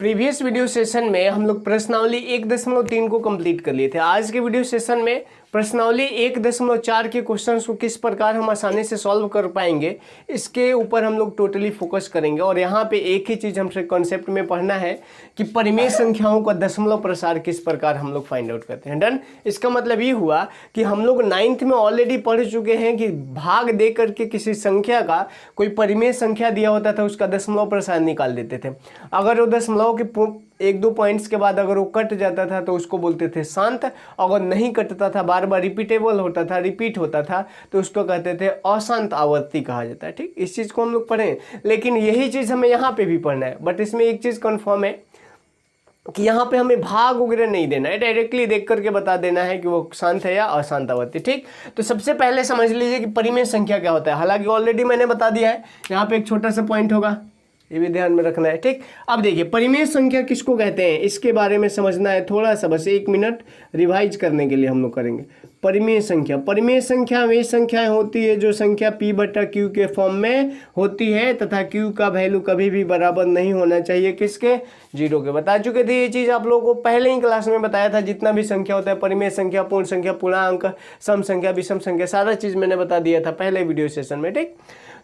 Previous video session में हम लोग प्रश्नावली 1.3 को कंप्लीट कर लिए थे। आज के वीडियो सेशन में प्रश्नावली 1.4 के क्वेश्चंस को किस प्रकार हम आसानी से सॉल्व कर पाएंगे इसके ऊपर हम लोग टोटली फोकस करेंगे। और यहाँ पे एक ही चीज़ हमसे कॉन्सेप्ट में पढ़ना है कि परिमेय संख्याओं का दशमलव प्रसार किस प्रकार हम लोग फाइंड आउट करते हैं। डन। इसका मतलब ये हुआ कि हम लोग 9th में ऑलरेडी पढ़ चुके हैं कि भाग दे करके किसी संख्या का कोई परिमेय संख्या दिया होता था उसका दशमलव प्रसार निकाल देते थे। अगर वो दशमलव के एक दो पॉइंट्स के बाद अगर वो कट जाता था तो उसको बोलते थे शांत। अगर नहीं कटता था, बार बार रिपीटेबल होता था, रिपीट होता था, तो उसको कहते थे अशांत आवर्ती कहा जाता है। ठीक, इस चीज़ को हम लोग पढ़ें, लेकिन यही चीज़ हमें यहाँ पे भी पढ़ना है। बट इसमें एक चीज़ कन्फर्म है कि यहाँ पे हमें भाग वगैरह नहीं देना है, डायरेक्टली देख करके बता देना है कि वो शांत है या अशांत आवर्ती। ठीक, तो सबसे पहले समझ लीजिए कि परिमेय संख्या क्या होता है। हालांकि ऑलरेडी मैंने बता दिया है, यहाँ पे एक छोटा सा पॉइंट होगा, ये भी ध्यान में रखना है। ठीक, अब देखिए परिमेय संख्या किसको कहते हैं इसके बारे में समझना है थोड़ा सा, बस 1 मिनट रिवाइज करने के लिए हम लोग करेंगे। परिमेय संख्या वे संख्याएं होती है जो संख्या p/q के फॉर्म में होती है तथा q का वैल्यू कभी भी बराबर नहीं होना चाहिए किसके, 0 के। बता चुके थे ये चीज़ आप लोगों को पहले ही क्लास में बताया था। जितना भी संख्या होता है, परिमेय संख्या, पूर्ण संख्या, पूर्णांक, सम संख्या, विषम संख्या, सारा चीज़ मैंने बता दिया था पहले वीडियो सेशन में। ठीक,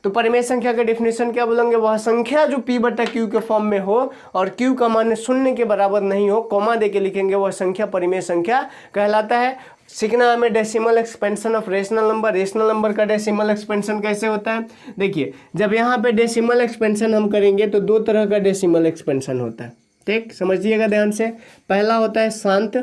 तो परिमेय संख्या का डेफिनेशन क्या बोलेंगे, वह संख्या जो p/q के फॉर्म में हो और q का मान 0 के बराबर नहीं हो, कॉमा दे के लिखेंगे, वह संख्या परिमेय संख्या कहलाता है। सीखना हमें decimal expansion of rational number. Rational number का डेसिमल एक्सपेंशन कैसे होता है, देखिए जब यहाँ पे डेसिमल एक्सपेंशन हम करेंगे तो 2 तरह का डेसिमल एक्सपेंशन होता है। ठीक, समझिएगा ध्यान से। पहला होता है शांत,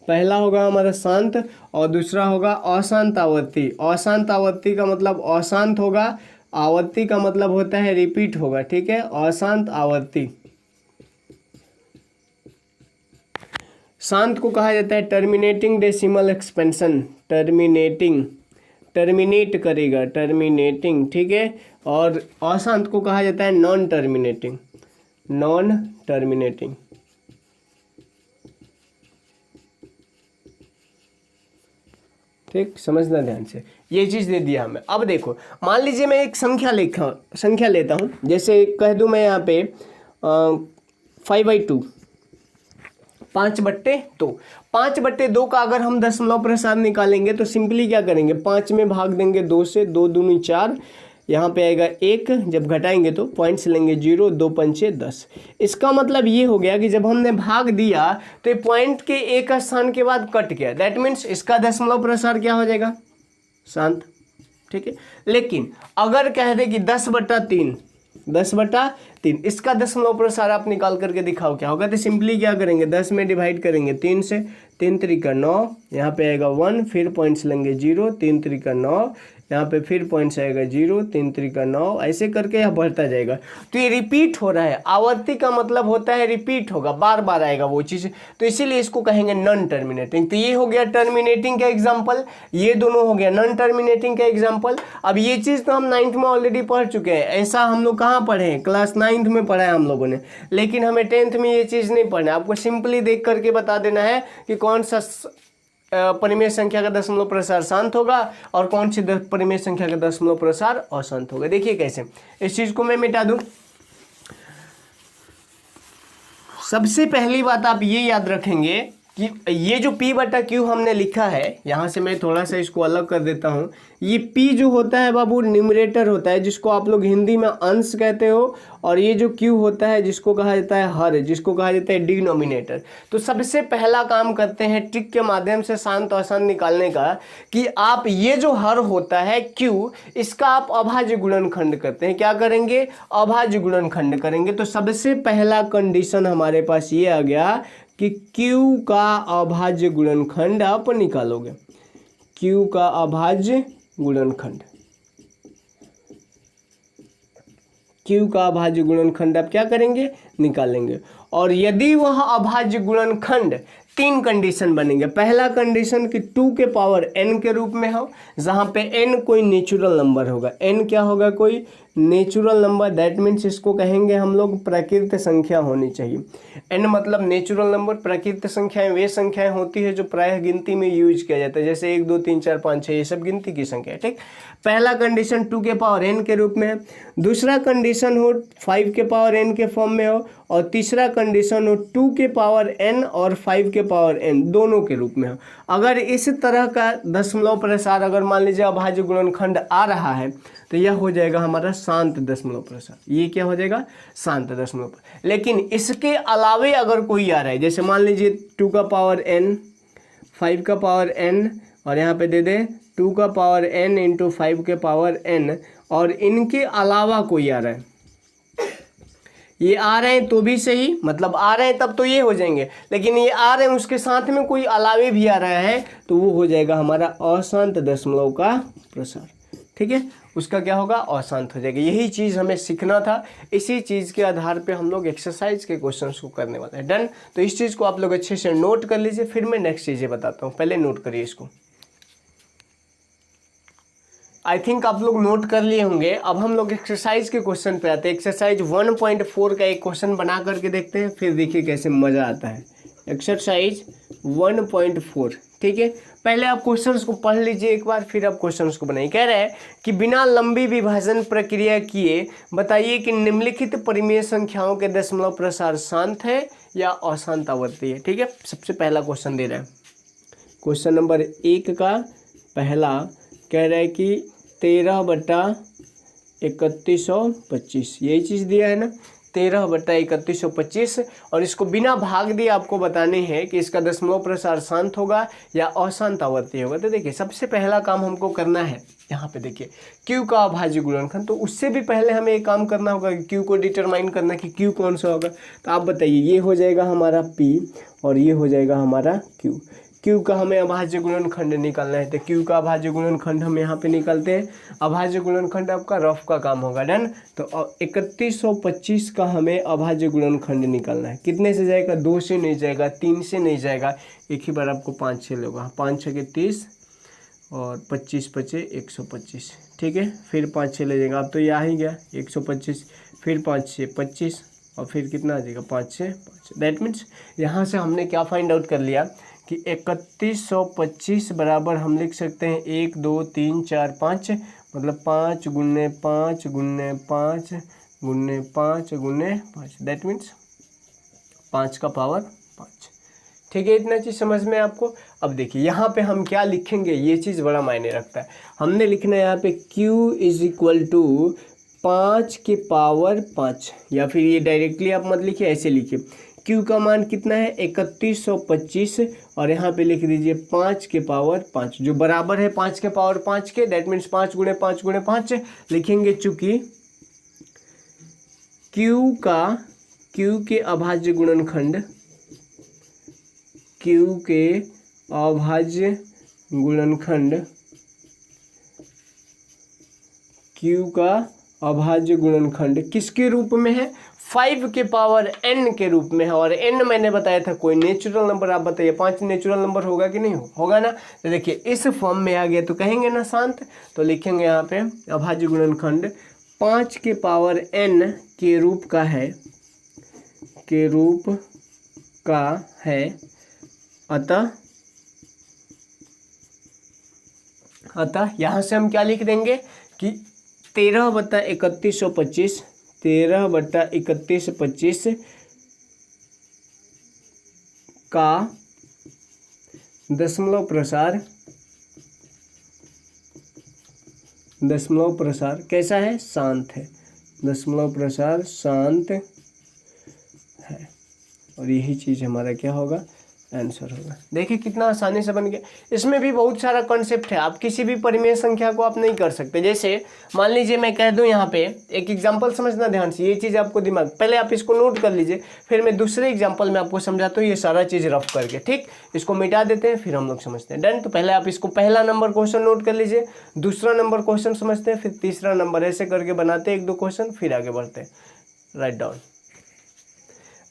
पहला होगा हमारा शांत, और दूसरा होगा अशांत आवर्ती। अशांत आवर्ती का मतलब अशांत होगा, आवर्ती का मतलब होता है रिपीट होगा। ठीक है, अशांत आवर्ती। शांत को कहा जाता है टर्मिनेटिंग डेसिमल एक्सपेंशन, टर्मिनेट करेगा, टर्मिनेटिंग। ठीक है, और अशांत को कहा जाता है नॉन टर्मिनेटिंग। ठीक, समझना ध्यान से, ये चीज़ दे दिया हमें। अब देखो, मान लीजिए मैं एक संख्या लेता हूँ, जैसे कह दूँ मैं यहाँ पे 5/2, 5/2। 5/2 का अगर हम दशमलव प्रसार निकालेंगे तो सिंपली क्या करेंगे, 5 में भाग देंगे 2 से, 2 दूनी 4, यहाँ पे आएगा 1, जब घटाएंगे तो पॉइंट्स लेंगे 0, 2 पंचे 10। इसका मतलब ये हो गया कि जब हमने भाग दिया तो ये पॉइंट के एक स्थान के बाद कट गया, दैट मीन्स इसका दशमलव प्रसार क्या हो जाएगा, शांत। ठीक है, लेकिन अगर कह दे कि 10/3, इसका दशमलव प्रसार आप निकाल करके दिखाओ क्या होगा, तो सिंपली क्या करेंगे, 10 में डिवाइड करेंगे 3 से, 3 त्रिका 9, यहाँ पे आएगा 1, फिर पॉइंट्स लेंगे 0, 3 त्रिका 9, यहाँ पे फिर पॉइंट्स आएगा 0, 3 त्रिका 9, ऐसे करके यह बढ़ता जाएगा। तो ये रिपीट हो रहा है, आवर्ती का मतलब होता है रिपीट होगा, बार बार आएगा वो चीज़, तो इसीलिए इसको कहेंगे नॉन टर्मिनेटिंग। तो ये हो गया टर्मिनेटिंग का एग्जाम्पल, ये दोनों हो गया नॉन टर्मिनेटिंग का एग्जाम्पल। अब ये चीज़ तो हम 9th में ऑलरेडी पढ़ चुके हैं, ऐसा हम लोग कहाँ पढ़े हैं, क्लास 9th में पढ़ा है हम लोगों ने, लेकिन हमें 10th में ये चीज़ नहीं पढ़ना है। आपको सिंपली देख करके बता देना है कि कौन सा परिमेय संख्या का दशमलव प्रसार शांत होगा और कौन सी परिमेय संख्या का दशमलव प्रसार अशांत होगा। देखिए कैसे, इस चीज को मैं मिटा दूं। सबसे पहली बात आप ये याद रखेंगे कि ये जो p/q हमने लिखा है, यहाँ से मैं थोड़ा सा इसको अलग कर देता हूँ। ये p जो होता है बाबू न्यूमरेटर होता है, जिसको आप लोग हिंदी में अंश कहते हो, और ये जो q होता है जिसको कहा जाता है हर, जिसको कहा जाता है डिनोमिनेटर। तो सबसे पहला काम करते हैं ट्रिक के माध्यम से शांत अशांत निकालने का, कि आप ये जो हर होता है q, इसका आप अभाज्य गुणनखंड करते हैं। क्या करेंगे, अभाज्य गुणनखंड करेंगे। तो सबसे पहला कंडीशन हमारे पास ये आ गया कि q का अभाज्य गुणनखंड आप निकालोगे, q का अभाज्य गुणनखंड, q का अभाज्य गुणनखंड आप क्या करेंगे, निकालेंगे। और यदि वह अभाज्य गुणनखंड तीन कंडीशन बनेंगे। पहला कंडीशन कि 2 के पावर n के रूप में हो, जहाँ पे n कोई नेचुरल नंबर होगा। n क्या होगा? कोई नेचुरल नंबर, दैट मीन्स इसको कहेंगे हम लोग प्राकृत संख्या होनी चाहिए। n मतलब नेचुरल नंबर। प्राकृत संख्याएं वे संख्याएं होती है जो प्रायः गिनती में यूज किया जाता है, जैसे 1 2 3 4 5 6, ये सब गिनती की संख्या है। ठीक, पहला कंडीशन 2 के पावर n के रूप में है। दूसरा कंडीशन हो 5 के पावर n के फॉर्म में हो, और तीसरा कंडीशन हो 2 के पावर n और 5 के पावर n दोनों के रूप में हो। अगर इस तरह का दशमलव प्रसार अगर मान लीजिए अभाज्य गुणनखंड आ रहा है तो यह हो जाएगा हमारा शांत दशमलव प्रसार। ये क्या हो जाएगा? शांत दशमलव। लेकिन इसके अलावे अगर कोई आ रहा है, जैसे मान लीजिए 2 का पावर n, 5 का पावर n, और यहाँ पे दे दे 2 का पावर n इंटू 5 के पावर n, और इनके अलावा कोई आ रहा है, ये आ रहे हैं तो भी सही, मतलब आ रहे हैं तब तो ये हो जाएंगे, लेकिन ये आ रहे हैं उसके साथ में कोई अलावे भी आ रहा है तो वो हो जाएगा हमारा अशांत दशमलव का प्रसार। ठीक है, उसका क्या होगा? अशांत हो जाएगा। यही चीज़ हमें सीखना था, इसी चीज़ के आधार पे हम लोग एक्सरसाइज के क्वेश्चंस को करने वाले हैं। डन? तो इस चीज़ को आप लोग अच्छे से नोट कर लीजिए, फिर मैं नेक्स्ट चीज़ें बताता हूँ। पहले नोट करिए इसको। आई थिंक आप लोग नोट कर लिए होंगे। अब हम लोग एक्सरसाइज के क्वेश्चन पे आते हैं। एक्सरसाइज 1.4 का एक क्वेश्चन बना करके देखते हैं, फिर देखिए कैसे मज़ा आता है। एक्सरसाइज 1.4, ठीक है। पहले आप क्वेश्चंस को पढ़ लीजिए एक बार, फिर आप क्वेश्चंस को बनाइए। कह रहा है कि बिना लंबी विभाजन प्रक्रिया किए बताइए कि निम्नलिखित परिमेय संख्याओं के दशमलव प्रसार शांत है या अशांत आवर्ती है। ठीक है, सबसे पहला क्वेश्चन दे रहा है। क्वेश्चन नंबर 1 का पहला कह रहा है कि 13/3125, यही चीज़ दिया है ना, 13/3125, और इसको बिना भाग दिए आपको बताने हैं कि इसका दशमलव प्रसार शांत होगा या अशांत आवर्ती होगा। तो देखिए सबसे पहला काम हमको करना है, यहाँ पे देखिए Q का अभाज्य गुणनखंड। तो उससे भी पहले हमें एक काम करना होगा कि Q को डिटरमाइन करना कि Q कौन सा होगा। तो आप बताइए, ये हो जाएगा हमारा P और ये हो जाएगा हमारा Q। Q का हमें अभाज्य गुणनखंड निकालना है, तो Q का अभाज्य गुणनखंड हम यहाँ पे निकालते हैं। अभाज्य गुणनखंड आपका रफ का काम होगा। डन? तो 3125 का हमें अभाज्य गुणनखंड निकालना है। कितने से जाएगा? 2 से नहीं जाएगा, 3 से नहीं जाएगा, एक ही बार आपको 5 6 लेगा। 5 6 के 30 और 25 5 125। ठीक है, फिर 5 6 ले जाएगा। अब तो ये आ ही गया 125, फिर 5 6 25, और फिर कितना आ जाएगा? 5 6 5। दैट मीन्स यहाँ से हमने क्या फाइंड आउट कर लिया कि 3125 बराबर हम लिख सकते हैं 1 2 3 4 5, मतलब 5 गुने 5 गुने 5 गुने 5 गुने 5, दैट मीन्स 5 का पावर 5। ठीक है, इतना चीज़ समझ में आपको। अब देखिए यहाँ पे हम क्या लिखेंगे, ये चीज़ बड़ा मायने रखता है। हमने लिखना है यहाँ पे Q = 5 के पावर 5, या फिर ये डायरेक्टली आप मत लिखिए, ऐसे लिखिए। Q का मान कितना है? 3125, और यहाँ पे लिख दीजिए 5 के पावर 5, जो बराबर है 5 के पावर 5 के। दैट मीन्स 5 गुणे 5 गुणे 5 लिखेंगे, चूँकि Q के अभाज्य गुणनखंड, Q के अभाज्य गुणनखंड, Q का अभाज्य गुणनखंड किसके रूप में है? 5 के पावर n के रूप में है। और n मैंने बताया था कोई नेचुरल नंबर। आप बताइए 5 नेचुरल नंबर होगा कि नहीं होगा ना? तो देखिए इस फॉर्म में आ गया तो कहेंगे ना शांत। तो लिखेंगे यहाँ पे अभाज्य गुणनखंड 5 के पावर n के रूप का है, के रूप का है, अतः यहाँ से हम क्या लिख देंगे कि 13/3125 13/3125 का दशमलव प्रसार कैसा है? शांत है। दशमलव प्रसार शांत है, और यही चीज़ हमारा क्या होगा? आंसर होगा। देखिए कितना आसानी से बन गया। इसमें भी बहुत सारा कॉन्सेप्ट है, आप किसी भी परिमेय संख्या को आप नहीं कर सकते। जैसे मान लीजिए मैं कह दूं यहाँ पे एक एग्जांपल, समझना ध्यान से, ये चीज़ आपको दिमाग, पहले आप इसको नोट कर लीजिए, फिर मैं दूसरे एग्जांपल में आपको समझाता हूँ ये सारा चीज़ रफ करके। ठीक, इसको मिटा देते हैं, फिर हम लोग समझते हैं। डन? तो पहले आप इसको पहला नंबर क्वेश्चन नोट कर लीजिए, दूसरा नंबर क्वेश्चन समझते हैं, फिर तीसरा नंबर, ऐसे करके बनाते हैं 1 2 क्वेश्चन, फिर आगे बढ़ते हैं। Write down.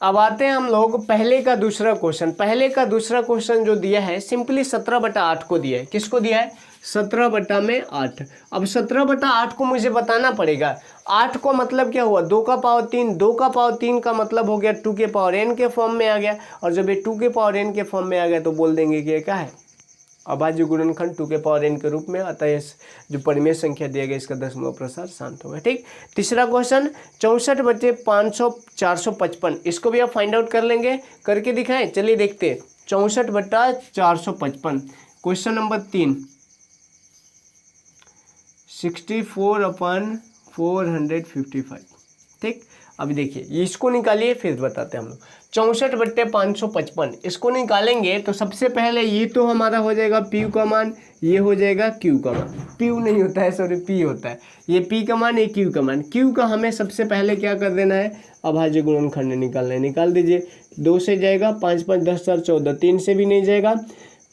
अब आते हैं हम लोग पहले का दूसरा क्वेश्चन। पहले का दूसरा क्वेश्चन जो दिया है सिंपली 17/8 को दिया है। किसको दिया है? 17/8। अब 17/8 को मुझे बताना पड़ेगा। 8 को मतलब क्या हुआ? 2 का पावर 3। 2 का पावर 3 का मतलब हो गया 2 के पावर n के फॉर्म में आ गया। और जब ये 2 के पावर n के फॉर्म में आ गया तो बोल देंगे कि ये क्या है? अभाज्य गुणनखंड 2 के पावर n के रूप में। अतः जो परिमेय संख्या दिया गया इसका दशमलव प्रसार शांत होगा। ठीक। तीसरा क्वेश्चन 64/500 455। इसको भी आप फाइंड आउट कर लेंगे। करके दिखाएं? चलिए देखते हैं। 64/455 क्वेश्चन नंबर 3 64/455। ठीक। अभी देखिए इसको निकालिए फिर बताते हैं हम लोग। 64/555 इसको निकालेंगे तो सबसे पहले ये तो हमारा हो जाएगा पी का मान, ये हो जाएगा क्यू का मान। पी नहीं होता है, सॉरी पी होता है। ये पी का मान, ये क्यू का मान। क्यू का हमें सबसे पहले क्या कर देना है? अभाज्य गुणनखंड निकालना है। निकाल दीजिए। 2 से जाएगा 5 5 10 4 14। 3 से भी नहीं जाएगा,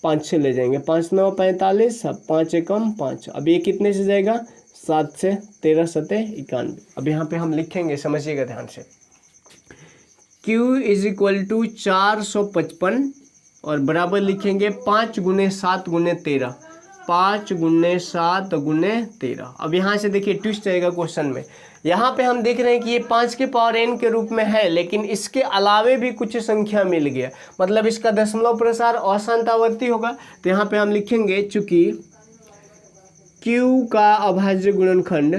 5 से ले जाएंगे। 5 9 45, 5 एकम 5। अब ये कितने से जाएगा? 7 से 13 7 91। अब यहाँ पे हम लिखेंगे, समझिएगा ध्यान से। Q = 455 और बराबर लिखेंगे 5 × 7 × 13। 5 × 7 × 13। अब यहाँ से देखिए ट्विस्ट आएगा क्वेश्चन में। यहाँ पे हम देख रहे हैं कि ये 5 के पावर n के रूप में है, लेकिन इसके अलावे भी कुछ संख्या मिल गया, मतलब इसका दशमलव प्रसार अशांत आवर्ती होगा। तो यहाँ पे हम लिखेंगे चूंकि Q का अभाज्य गुणनखंड,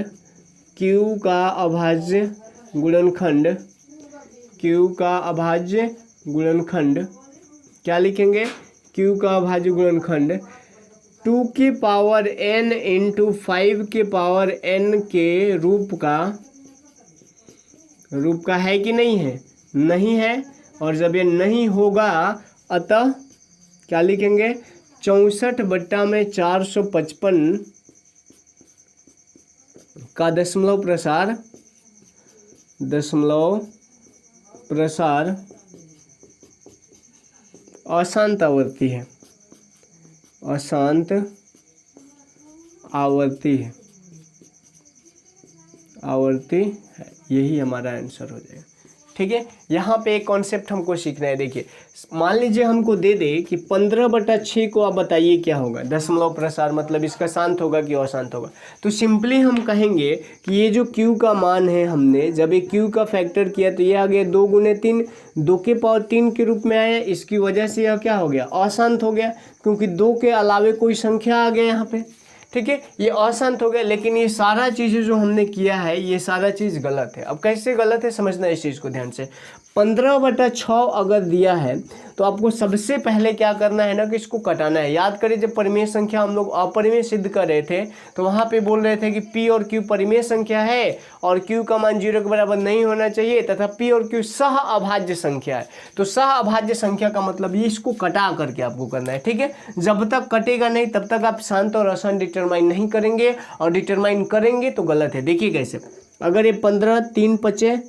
Q का अभाज्य गुणनखंड, Q का अभाज्य गुणनखंड क्या लिखेंगे? Q का अभाज्य गुणनखंड 2 की पावर n × 5 के पावर n के रूप का है कि नहीं है? नहीं है। और जब ये नहीं होगा अतः क्या लिखेंगे? 64/455 का दशमलव प्रसार अशांत आवर्ती है। अशांत आवर्ती है, यही हमारा आंसर हो जाएगा। ठीक है। यहाँ पे एक कॉन्सेप्ट हमको सीखना है। देखिए मान लीजिए हमको दे दे कि 15/6 को आप बताइए क्या होगा दशमलव प्रसार, मतलब इसका शांत होगा कि अशांत होगा। तो सिंपली हम कहेंगे कि ये जो Q का मान है, हमने जब ये Q का फैक्टर किया तो ये आ गया 2 × 3, 2 के पावर 3 के रूप में आया। इसकी वजह से यह क्या हो गया? अशांत हो गया, क्योंकि 2 के अलावे कोई संख्या आ गया यहाँ पे। ठीक है, ये अशांत हो गया। लेकिन ये सारा चीज़ें जो हमने किया है ये सारा चीज़ गलत है। अब कैसे गलत है समझना इस चीज़ को ध्यान से। 15/6 अगर दिया है तो आपको सबसे पहले क्या करना है ना कि इसको कटाना है। याद करिए जब परिमेय संख्या हम लोग अपरिमेय सिद्ध कर रहे थे तो वहाँ पे बोल रहे थे कि P और Q परिमेय संख्या है और Q का मान 0 के बराबर नहीं होना चाहिए तथा P और Q सह अभाज्य संख्या है। तो सह अभाज्य संख्या का मतलब ये इसको कटा करके आपको करना है। ठीक है, जब तक कटेगा नहीं तब तक आप शांत और अशांत डिटरमाइन नहीं करेंगे, और डिटरमाइन करेंगे तो गलत है। देखिए कैसे, अगर ये 15 3 5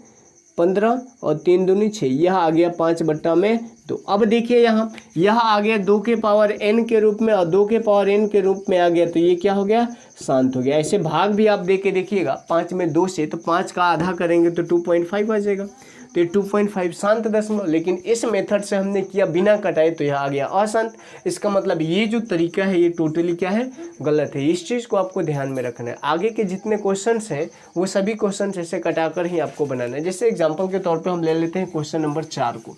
15 और 3 दूनी 6, यह आ गया 5/2। अब देखिए यहाँ यह आ गया 2 के पावर n के रूप में और 2 के पावर n के रूप में आ गया, तो ये क्या हो गया? शांत हो गया। ऐसे भाग भी आप देख के देखिएगा, 5 में 2 से तो 5 का आधा करेंगे तो 2.5 आ जाएगा। तो ये 2.5 शांत दशमलव। लेकिन इस मेथड से हमने किया बिना कटाए तो यह आ गया अशांत। इसका मतलब ये जो तरीका है ये टोटली क्या है? गलत है। इस चीज़ को आपको ध्यान में रखना है। आगे के जितने क्वेश्चंस हैं वो सभी क्वेश्चंस ऐसे कटाकर ही आपको बनाना है। जैसे एग्जाम्पल के तौर पर हम ले लेते हैं क्वेश्चन नंबर 4 को।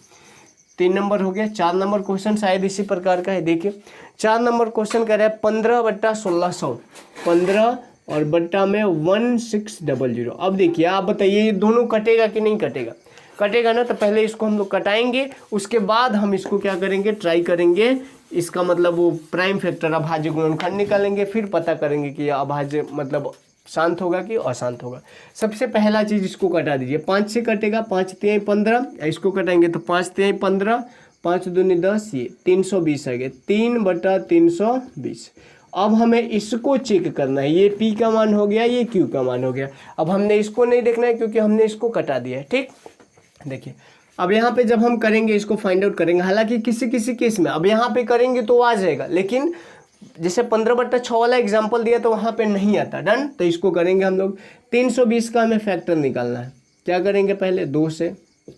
3 नंबर हो गया, 4 नंबर क्वेश्चन शायद इसी प्रकार का है। देखिए 4 नंबर क्वेश्चन कह रहा है 15/1600, 15 और बट्टा में 1600। अब देखिए आप बताइए ये दोनों कटेगा कि नहीं कटेगा? कटेगा ना, तो पहले इसको हम लोग कटाएंगे, उसके बाद हम इसको क्या करेंगे? ट्राई करेंगे। इसका मतलब वो प्राइम फैक्टर अभाज्य गुणनखंड निकालेंगे, फिर पता करेंगे कि अभाज्य मतलब शांत होगा कि अशांत होगा। सबसे पहला चीज़ इसको कटा दीजिए। 5 से कटेगा, 5 3 15, इसको कटाएंगे तो 5 3 15, 5 दूनी 10, ये 320 आ गया, 3/320। अब हमें इसको चेक करना है। ये P का मान हो गया, ये Q का मान हो गया। अब हमने इसको नहीं देखना है क्योंकि हमने इसको कटा दिया है। ठीक, देखिए अब यहाँ पे जब हम करेंगे इसको फाइंड आउट करेंगे, हालांकि किसी किसी केस में अब यहाँ पे करेंगे तो आ जाएगा, लेकिन जैसे 15/6 वाला एग्जांपल दिया तो वहाँ पे नहीं आता। डन, तो इसको करेंगे हम लोग 320 का हमें फैक्टर निकालना है। क्या करेंगे? पहले 2 से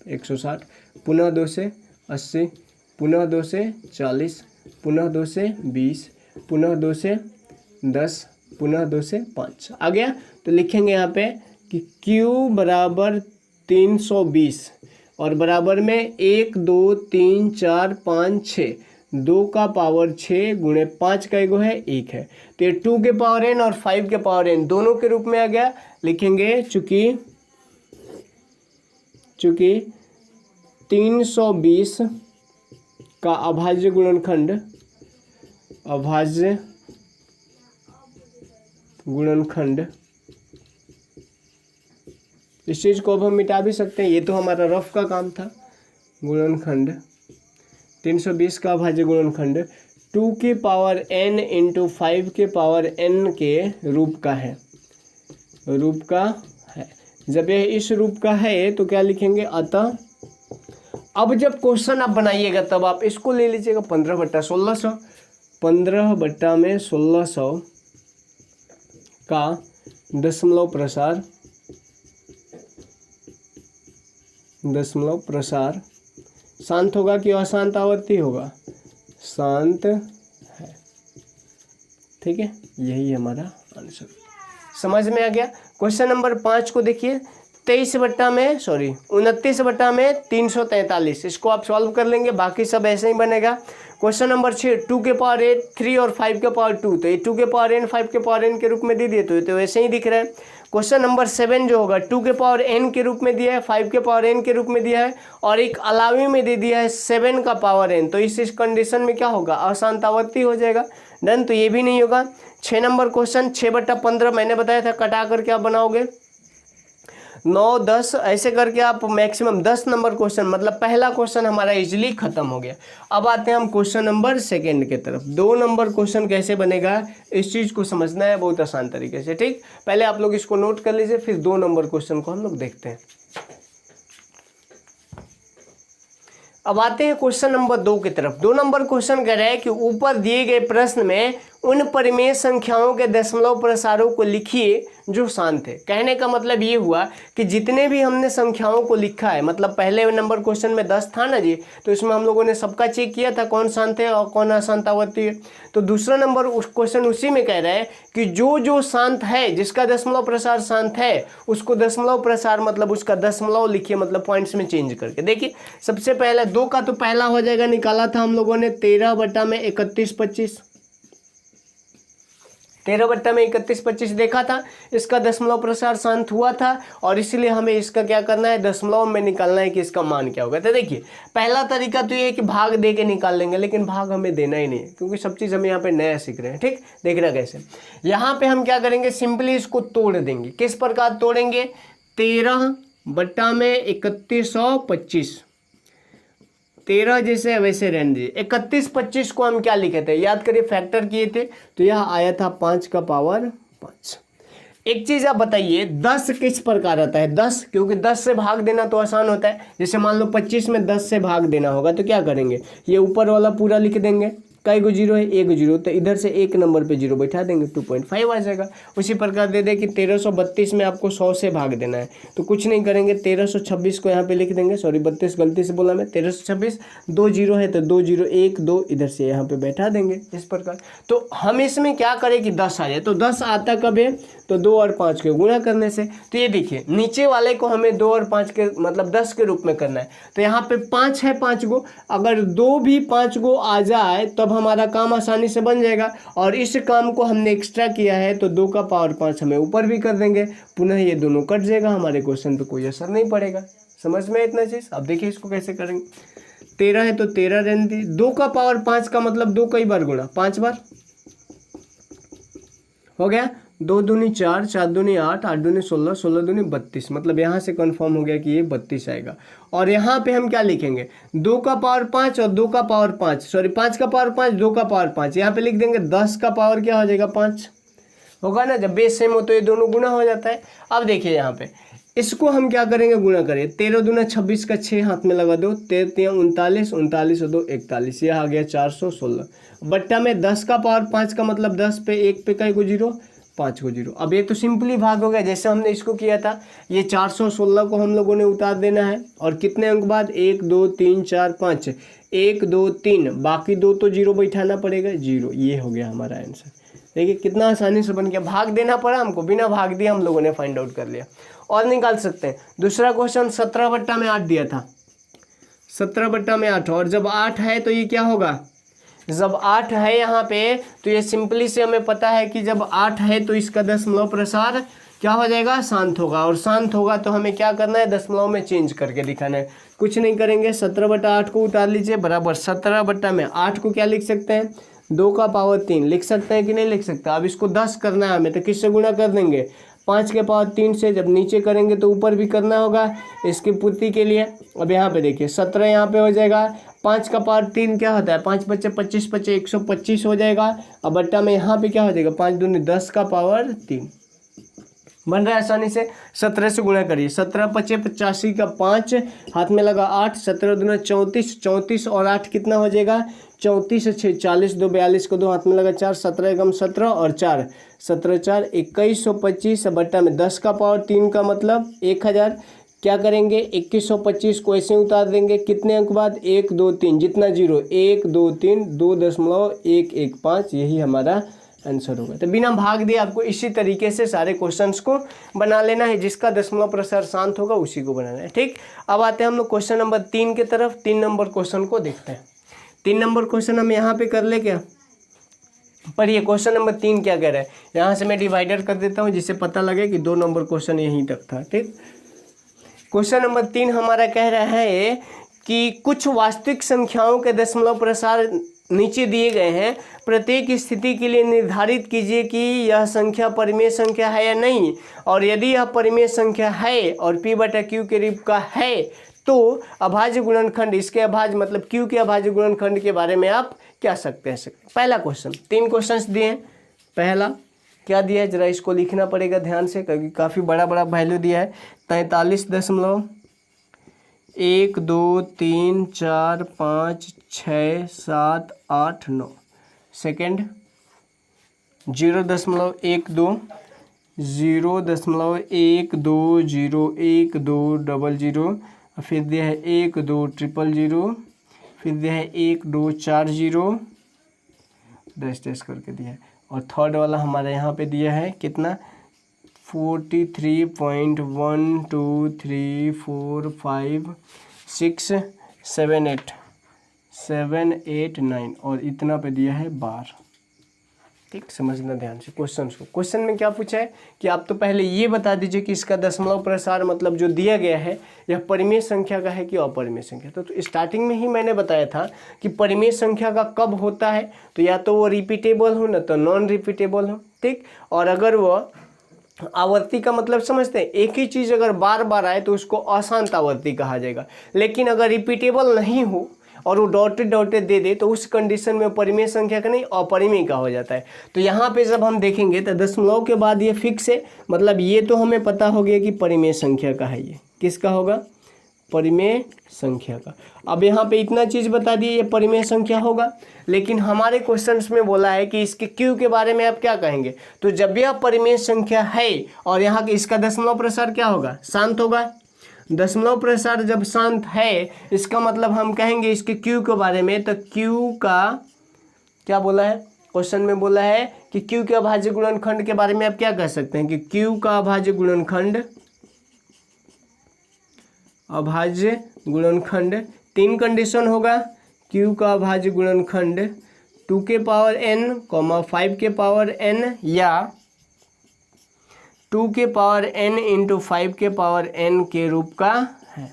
160, पुनः 2 से 80, पुनः 2 से 40, पुनः 2 से 20, पुनः 2 से 10, पुनः 2 से 5 आ गया। तो लिखेंगे यहाँ पे कि Q बराबर 320 और बराबर में 1 2 3 4 5 6, 2 का पावर 6 गुणे 5 का एगो है 1 है, तो ये 2 के पावर n और 5 के पावर n दोनों के रूप में आ गया। लिखेंगे चूंकि 320 का अभाज्य गुणनखंड इस चीज को अब हम मिटा भी सकते हैं, ये तो हमारा रफ का काम था। गुणनखंड 320 का अभाज्य गुणनखंड 2 के पावर n इंटू 5 के पावर n के रूप का है, जब यह इस रूप का है तो क्या लिखेंगे, अतः अब जब क्वेश्चन आप बनाइएगा तब आप इसको ले लीजिएगा 15/1600, 15/1600 का दशमलव प्रसार शांत होगा कि अशांत आवर्ती होगा, शांत है। ठीक है, यही हमारा आंसर। समझ में आ गया। क्वेश्चन नंबर 5 को देखिए, 29/343, इसको आप सॉल्व कर लेंगे, बाकी सब ऐसे ही बनेगा। क्वेश्चन नंबर 6, 2 के पावर 8 3 और 5 के पावर 2, तो ये 2 के पावर n 5 के पावर n के रूप में दे दिए, तो ये तो ऐसे ही दिख रहा है। क्वेश्चन नंबर 7 जो होगा 2 के पावर n के रूप में दिया है, 5 के पावर n के रूप में दिया है और एक अलावी में दे दिया है 7 का पावर n, तो इस कंडीशन में क्या होगा, अशांत आवर्ती हो जाएगा। डन, तो ये भी नहीं होगा। 6 नंबर क्वेश्चन, 6/15 मैंने बताया था कटा करके आप बनाओगे 9 10 ऐसे करके आप मैक्सिमम 10 नंबर क्वेश्चन, मतलब पहला क्वेश्चन हमारा इजीली खत्म हो गया। अब आते हैं हम क्वेश्चन नंबर 2 के तरफ। 2 नंबर क्वेश्चन कैसे बनेगा इस चीज को समझना है बहुत आसान तरीके से। ठीक, पहले आप लोग इसको नोट कर लीजिए, फिर 2 नंबर क्वेश्चन को हम लोग देखते हैं। अब आते हैं क्वेश्चन नंबर 2 की तरफ। 2 नंबर क्वेश्चन कह रहा है कि ऊपर दिए गए प्रश्न में उन परिमेय संख्याओं के दशमलव प्रसारों को लिखिए जो शांत है। कहने का मतलब ये हुआ कि जितने भी हमने संख्याओं को लिखा है, मतलब पहले नंबर क्वेश्चन में 10 था ना जी, तो इसमें हम लोगों ने सबका चेक किया था कौन शांत है और कौन अशांत आवर्ती है। तो दूसरा नंबर उस क्वेश्चन उसी में कह रहा है कि जो शांत है, जिसका दशमलव प्रसार शांत है, उसको दशमलव प्रसार मतलब उसका दशमलव लिखिए, मतलब पॉइंट्स में चेंज करके। देखिए सबसे पहले 2 का तो पहला हो जाएगा, निकाला था हम लोगों ने 13/31 13/31 देखा था, इसका दशमलव प्रसार शांत हुआ था और इसलिए हमें इसका क्या करना है, दशमलव में निकालना है कि इसका मान क्या होगा। तो देखिए पहला तरीका तो ये है कि भाग दे के निकाल लेंगे, लेकिन भाग हमें देना ही नहीं है क्योंकि सब चीज़ हम यहाँ पे नया सीख रहे हैं। ठीक, देखना कैसे, यहाँ पे हम क्या करेंगे, सिंपली इसको तोड़ देंगे। किस प्रकार तोड़ेंगे, 13/3125, 13 जैसे वैसे रहने दीजिए। 31/25 को हम क्या लिखे थे, याद करिए, फैक्टर किए थे, तो यह आया था 5 का पावर 5। एक चीज आप बताइए, 10 किस प्रकार आता है, 10, क्योंकि 10 से भाग देना तो आसान होता है। जैसे मान लो 25 में 10 से भाग देना होगा तो क्या करेंगे, ये ऊपर वाला पूरा लिख देंगे, कई गो जीरो है, 1 जीरो, तो इधर से 1 नंबर पे जीरो बैठा देंगे, 2.5 आ जाएगा। उसी प्रकार दे दे कि 1332 में आपको 100 से भाग देना है, तो कुछ नहीं करेंगे, 1326 को यहाँ पे लिख देंगे, सॉरी 32 गलती से बोला मैं, 1326, 2 जीरो है तो 2 जीरो 1 2 इधर से यहाँ पे बैठा देंगे इस प्रकार। तो हम इसमें क्या करें कि 10 आ जाए, तो 10 आता कब है, तो 2 और 5 के गुणा करने से। तो ये देखिए नीचे वाले को हमें 2 और 5 के मतलब 10 के रूप में करना है, तो यहाँ पे 5 है 5 गो, अगर 2 भी 5 गो आ जाए तब हमारा काम आसानी से बन जाएगा। और इस काम को हमने एक्स्ट्रा किया है तो 2 का पावर 5 हमें ऊपर भी कर देंगे, पुनः ये दोनों कट जाएगा, हमारे क्वेश्चन पे कोई असर नहीं पड़ेगा। समझ में इतना चीज़। अब देखिए इसको कैसे करेंगे, 13 है तो 13 रहने दी, 2 का पावर 5 का मतलब 2 कई बार गुणा, 5 बार हो गया, 2 दूनी 4, 4 दूनी 8, 8 दूनी 16, 16 दूनी 32, मतलब यहाँ से कंफर्म हो गया कि ये 32 आएगा। और यहाँ पे हम क्या लिखेंगे, 2 का पावर 5 और 2 का पावर 5, सॉरी 5 का पावर 5, 2 का पावर 5, यहाँ पे लिख देंगे 10 का पावर क्या हो जाएगा 5 होगा ना, जब बेस सेम हो तो ये दोनों गुना हो जाता है। अब देखिए यहाँ पे इसको हम क्या करेंगे, गुना करें, 13 दूना 26 का 6 हाथ में लगा दो, 13 39, 39 और 2 41, यह आ गया 416 बट्टा में 10 का पावर 5 का मतलब 10 पे 1 पे कई को जीरो, 5 को 0। अब ये तो सिंपली भाग हो गया, जैसे हमने इसको किया था। ये 416 को हम लोगों ने उतार देना है, और कितने अंक बाद 1 2 3 4 5, 1 2 3, बाकी 2 तो 0 बैठाना पड़ेगा, 0। ये हो गया हमारा आंसर। देखिए कितना आसानी से बन गया, भाग देना पड़ा हमको, बिना भाग दिए हम लोगों ने फाइंड आउट कर लिया। और निकाल सकते हैं दूसरा क्वेश्चन, 17/8 दिया था, 17/8। और जब 8 है तो ये क्या होगा, जब 8 है यहाँ पे तो ये सिंपली से हमें पता है कि जब 8 है तो इसका दशमलव प्रसार क्या हो जाएगा, शांत होगा। और शांत होगा तो हमें क्या करना है, दशमलव में चेंज करके दिखाना है। कुछ नहीं करेंगे, 17/8 को उतार लीजिए, बराबर 17/8 को क्या लिख सकते हैं, 2 का पावर 3 लिख सकते हैं कि नहीं लिख सकते। अब इसको 10 करना है हमें, तो किससे गुणा कर देंगे, 5 के पावर 3 से। जब नीचे करेंगे तो ऊपर भी करना होगा इसकी पूर्ति के लिए। अब यहाँ पे देखिए 17 यहाँ पे हो जाएगा, 5 का पावर 3 क्या होता है, 5 बच्चे 25 बच्चे 125 हो जाएगा। अब बट्टा में यहाँ पे क्या हो जाएगा, 5 दूनी 10 का पावर 3 बन रहा है आसानी से। 17 से गुणा करिए, 17 पचे 85 का 5, हाथ में लगा 8, 17 दूना 34, 34 और 8 कितना हो जाएगा, 34 से 6 40, 2 42 को 2 हाथ में लगा 4, 17 एकम 17 और 4, 17 4 2125 बट्टा में 10 का पावर 3 का मतलब 1000। क्या करेंगे, 2125 को ऐसे उतार देंगे, कितने अंक बाद 1 2 3, जितना 0 1 2 3 2.115, यही हमारा आंसर होगा। तो बिना भाग दिए आपको इसी तरीके से सारे क्वेश्चंस को बना लेना है, जिसका दशमलव प्रसार शांत होगा उसी को बनाना है। ठीक, अब आते हैं हम लोग क्वेश्चन नंबर 3 की तरफ। 3 नंबर क्वेश्चन को देखते हैं। 3 नंबर क्वेश्चन हम यहाँ पे कर ले क्या, पढ़िए क्वेश्चन नंबर 3 क्या कह रहा है। यहाँ से मैं डिवाइडर कर देता हूँ जिससे पता लगे कि 2 नंबर क्वेश्चन यहीं तक था। ठीक, क्वेश्चन नंबर 3 हमारा कह रहा है कि कुछ वास्तविक संख्याओं के दशमलव प्रसार नीचे दिए गए हैं, प्रत्येक स्थिति के लिए निर्धारित कीजिए कि यह संख्या परिमेय संख्या है या नहीं, और यदि यह परिमेय संख्या है और p/q के रूप का है तो अभाज्य गुणनखंड, इसके अभाज्य मतलब q के अभाज्य गुणनखंड के बारे में आप क्या सकते हैं। पहला क्वेश्चन, 3 क्वेश्चंस दिए हैं। पहला क्या दिया है, जरा इसको लिखना पड़ेगा ध्यान से क्योंकि काफ़ी बड़ा बड़ा वैल्यू दिया है। 43.1 2 3 4 5 6 7 8 9। सेकेंड 0.12 0.12 फिर दिया है 1 2 000, फिर दिया है 1 2 4 0 डैश करके दिया है। और थर्ड वाला हमारे यहाँ पे दिया है कितना, 43.1234567 और इतना पे दिया है 12। ठीक, समझना ध्यान से क्वेश्चन को। क्वेश्चन में क्या पूछा है कि आप तो पहले ये बता दीजिए कि इसका दशमलव प्रसार मतलब जो दिया गया है यह परिमेय संख्या का है कि अपरिमेय संख्या। तो स्टार्टिंग में ही मैंने बताया था कि परिमेय संख्या का कब होता है, तो या तो वो रिपीटेबल हो ना तो नॉन रिपीटेबल हो। ठीक, और अगर वो आवर्ती का मतलब समझते हैं, एक ही चीज़ अगर बार बार आए तो उसको अशांत आवर्ती कहा जाएगा। लेकिन अगर रिपीटेबल नहीं हो और वो डॉटेड दे दे तो उस कंडीशन में परिमेय संख्या का नहीं अपरिमेय का हो जाता है। तो यहाँ पे जब हम देखेंगे तो दशमलव के बाद ये फिक्स है, मतलब ये तो हमें पता हो गया कि परिमेय संख्या का है। ये किसका होगा, परिमेय संख्या का। अब यहाँ पे इतना चीज़ बता दिए ये परिमेय संख्या होगा, लेकिन हमारे क्वेश्चंस में बोला है कि इसके क्यू के बारे में आप क्या कहेंगे। तो जब यह परिमेय संख्या है और यहाँ के इसका दशमलव प्रसार क्या होगा, शांत होगा। दशमलव प्रसार जब शांत है इसका मतलब हम कहेंगे इसके क्यू के बारे में, तो क्यू का क्या बोला है, क्वेश्चन में बोला है कि क्यू के अभाज्य गुणनखंड के बारे में आप क्या कह सकते हैं कि क्यू का अभाज्य गुणनखंड 3 कंडीशन होगा। क्यू का अभाज्य गुणनखंड 2 के पावर n, 5 के पावर n या 2 के पावर n इंटू 5 के पावर n के रूप का है,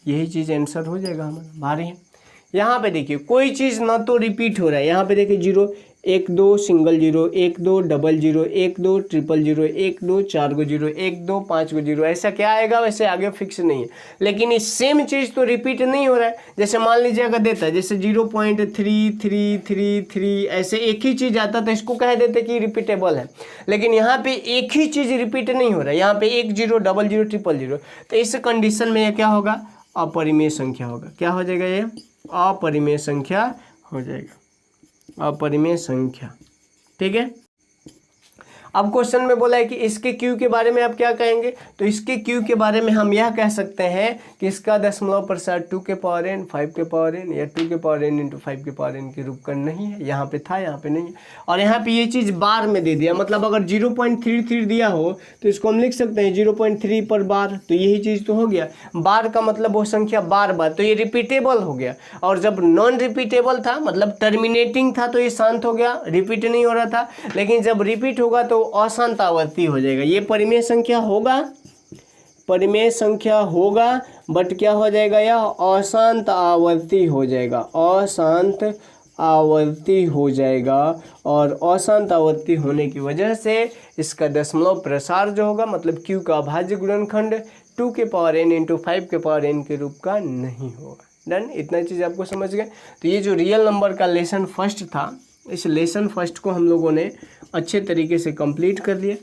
यही चीज़ आंसर हो जाएगा हमारा। भारी है। यहाँ पे देखिए कोई चीज़ ना तो रिपीट हो रहा है, यहाँ पे देखिए 0 1 2 सिंगल 0 1 2 डबल 0 1 2 ट्रिपल 0 1 2 4 को 0 1 2 5 को 0, ऐसा क्या आएगा, वैसे आगे फिक्स नहीं है। लेकिन इस सेम चीज़ तो रिपीट नहीं हो रहा है। जैसे मान लीजिए अगर देता है जैसे 0.3333 ऐसे एक ही चीज़ आता तो इसको कह देते कि रिपीटेबल है। लेकिन यहाँ पे एक ही चीज़ रिपीट नहीं हो रहा है, यहाँ पे 1 0 डबल 0 ट्रिपल 0, तो इस कंडीशन में यह क्या होगा, अपरिमेय संख्या होगा। क्या हो जाएगा, ये अपरिमेय संख्या हो जाएगा, अपरिमेय संख्या। ठीक। ठीक है। अब क्वेश्चन में बोला है कि इसके क्यू के बारे में आप क्या कहेंगे, तो इसके क्यू के बारे में हम यह कह सकते हैं कि इसका दशमलव प्रसार 2 के पावर n 5 के पावर n या 2 के पावर n इंटू 5 के पावर n के रूप का नहीं है। यहाँ पे था, यहाँ पे नहीं है। और यहाँ पे ये चीज़ बार में दे दिया, मतलब अगर 0.33 दिया हो तो इसको हम लिख सकते हैं 0.3 पर बार, तो यही चीज़ तो हो गया। बार का मतलब वो संख्या बार बार, तो ये रिपीटेबल हो गया। और जब नॉन रिपीटेबल था, मतलब टर्मिनेटिंग था, तो ये शांत हो गया, रिपीट नहीं हो रहा था। लेकिन जब रिपीट होगा तो अशांत आवर्ती हो जाएगा। ये परिमेय संख्या होगा, परिमेय संख्या होगा, बट क्या हो जाएगा, यह अशांत आवर्ती हो जाएगा, अशांत आवर्ती हो जाएगा। और अशांत आवर्ती होने की वजह से इसका दशमलव प्रसार जो होगा, मतलब q का अभाज्य गुणनखंड 2 के पावर n इंटू 5 के पावर n के रूप का नहीं होगा। डन, इतना चीज़ आपको समझ गए। तो ये जो रियल नंबर का लेसन फर्स्ट था, इस लेसन फर्स्ट को हम लोगों ने अच्छे तरीके से कंप्लीट कर लिया।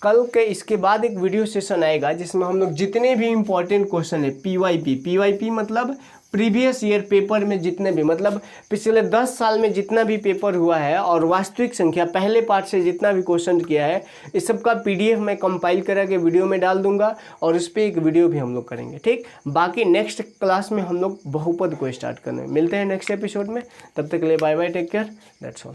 कल के इसके बाद एक वीडियो सेशन आएगा जिसमें हम लोग जितने भी इम्पोर्टेंट क्वेश्चन है पीवाईपी मतलब प्रीवियस ईयर पेपर में जितने भी, मतलब पिछले 10 साल में जितना भी पेपर हुआ है और वास्तविक संख्या पहले पार्ट से जितना भी क्वेश्चन किया है, इस सब का PDF मैं कंपाइल करा के वीडियो में डाल दूंगा और उस पर एक वीडियो भी हम लोग करेंगे। ठीक, बाकी नेक्स्ट क्लास में हम लोग बहुपद को स्टार्ट करने मिलते हैं नेक्स्ट एपिसोड में। तब तक के लिए bye bye, take care, that's all.